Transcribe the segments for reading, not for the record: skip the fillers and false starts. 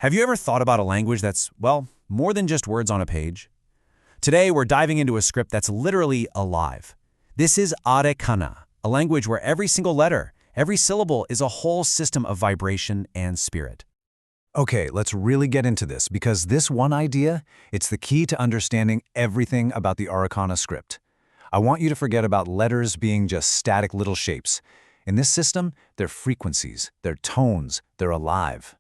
Have you ever thought about a language that's, well, more than just words on a page? Today, we're diving into a script that's literally alive. This is Arreqqana, a language where every single letter, every syllable is a whole system of vibration and spirit. Okay, let's really get into this because this one idea, it's the key to understanding everything about the Arreqqana script. I want you to forget about letters being just static little shapes. In this system, they're frequencies, they're tones, they're alive.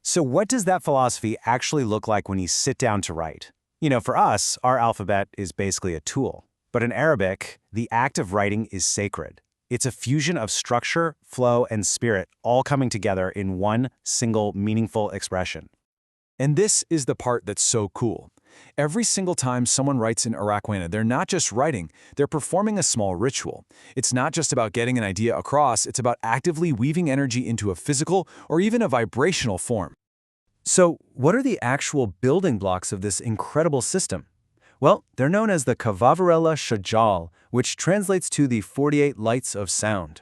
So what does that philosophy actually look like when you sit down to write? For us, our alphabet is basically a tool. But in Arabic, the act of writing is sacred. It's a fusion of structure, flow, and spirit all coming together in one single meaningful expression. And this is the part that's so cool. Every single time someone writes in Arreqqana, they're not just writing, they're performing a small ritual. It's not just about getting an idea across, it's about actively weaving energy into a physical or even a vibrational form. So what are the actual building blocks of this incredible system? Well, they're known as the Kavavarella Shajal, which translates to the 48 lights of sound.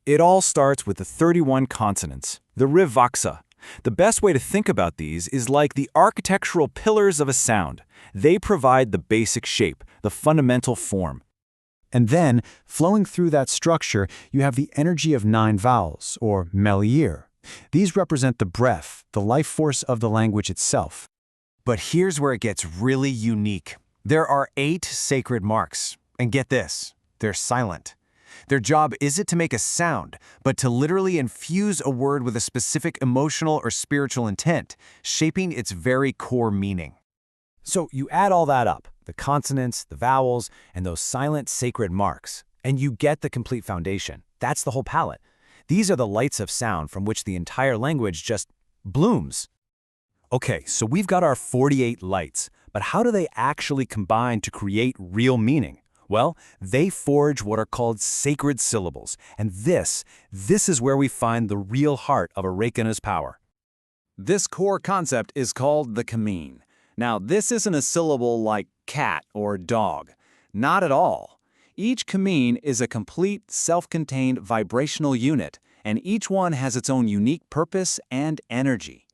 It all starts with the 31 consonants, the Rivaksa. The best way to think about these is like the architectural pillars of a sound. They provide the basic shape, the fundamental form. And then, flowing through that structure, you have the energy of 9 vowels, or melir. These represent the breath, the life force of the language itself. But here's where it gets really unique. There are 8 sacred marks. And get this, they're silent. Their job isn't to make a sound, but to literally infuse a word with a specific emotional or spiritual intent, shaping its very core meaning. So you add all that up, the consonants, the vowels, and those silent sacred marks, and you get the complete foundation. That's the whole palette. These are the lights of sound from which the entire language just blooms. Okay, so we've got our 48 lights, but how do they actually combine to create real meaning? Well, they forge what are called sacred syllables, and this is where we find the real heart of Arreqqana's power. This core concept is called the kameen. Now, this isn't a syllable like cat or dog. Not at all. Each kameen is a complete, self-contained vibrational unit, and each one has its own unique purpose and energy.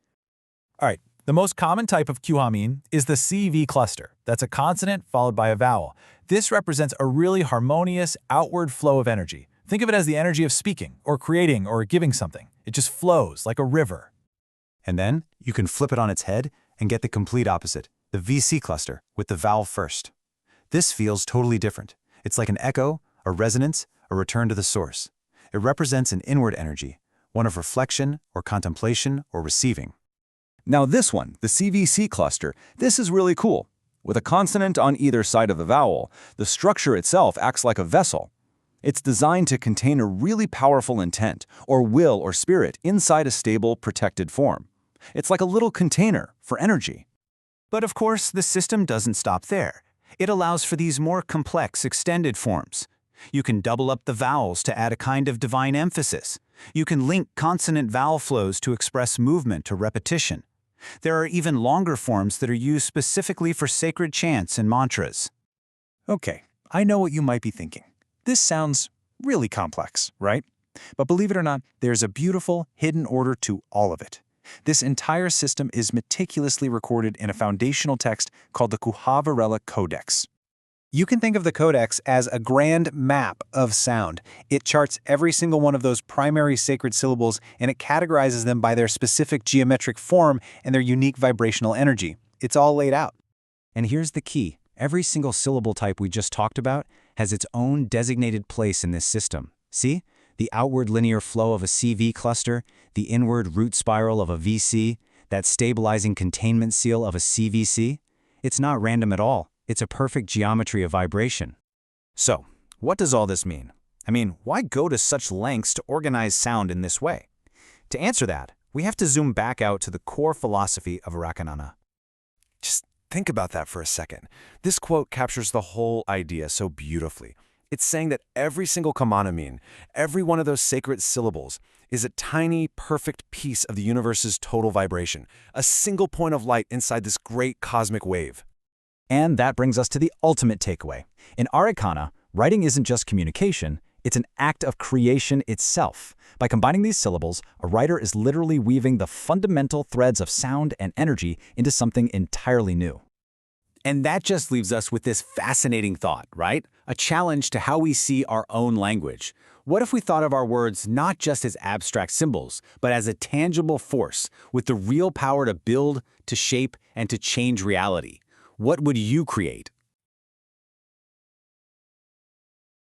All right, the most common type of QHamin is the CV cluster. That's a consonant followed by a vowel. This represents a really harmonious outward flow of energy. Think of it as the energy of speaking, or creating, or giving something. It just flows like a river. And then, you can flip it on its head and get the complete opposite, the VC cluster, with the vowel first. This feels totally different. It's like an echo, a resonance, a return to the source. It represents an inward energy, one of reflection, or contemplation, or receiving. Now this one, the CVC cluster, this is really cool. With a consonant on either side of the vowel, the structure itself acts like a vessel. It's designed to contain a really powerful intent, or will or spirit, inside a stable, protected form. It's like a little container for energy. But of course, the system doesn't stop there. It allows for these more complex, extended forms. You can double up the vowels to add a kind of divine emphasis. You can link consonant-vowel flows to express movement or repetition. There are even longer forms that are used specifically for sacred chants and mantras. Okay, I know what you might be thinking. This sounds really complex, right? But believe it or not, there's a beautiful, hidden order to all of it. This entire system is meticulously recorded in a foundational text called the Kavavarella Codex. You can think of the Codex as a grand map of sound. It charts every single one of those primary sacred syllables, and it categorizes them by their specific geometric form and their unique vibrational energy. It's all laid out. And here's the key. Every single syllable type we just talked about has its own designated place in this system. See? The outward linear flow of a CV cluster, the inward root spiral of a VC, that stabilizing containment seal of a CVC. It's not random at all. It's a perfect geometry of vibration. So, what does all this mean? I mean, why go to such lengths to organize sound in this way? To answer that, we have to zoom back out to the core philosophy of Arreqqana. Just think about that for a second. This quote captures the whole idea so beautifully. It's saying that every single kamanamin, every one of those sacred syllables, is a tiny, perfect piece of the universe's total vibration, a single point of light inside this great cosmic wave. And that brings us to the ultimate takeaway. In Arreqqana, writing isn't just communication, It's an act of creation itself. By combining these syllables, a writer is literally weaving the fundamental threads of sound and energy into something entirely new. And that just leaves us with this fascinating thought, right? A challenge to how we see our own language. What if we thought of our words not just as abstract symbols, but as a tangible force with the real power to build, to shape, and to change reality? What would you create?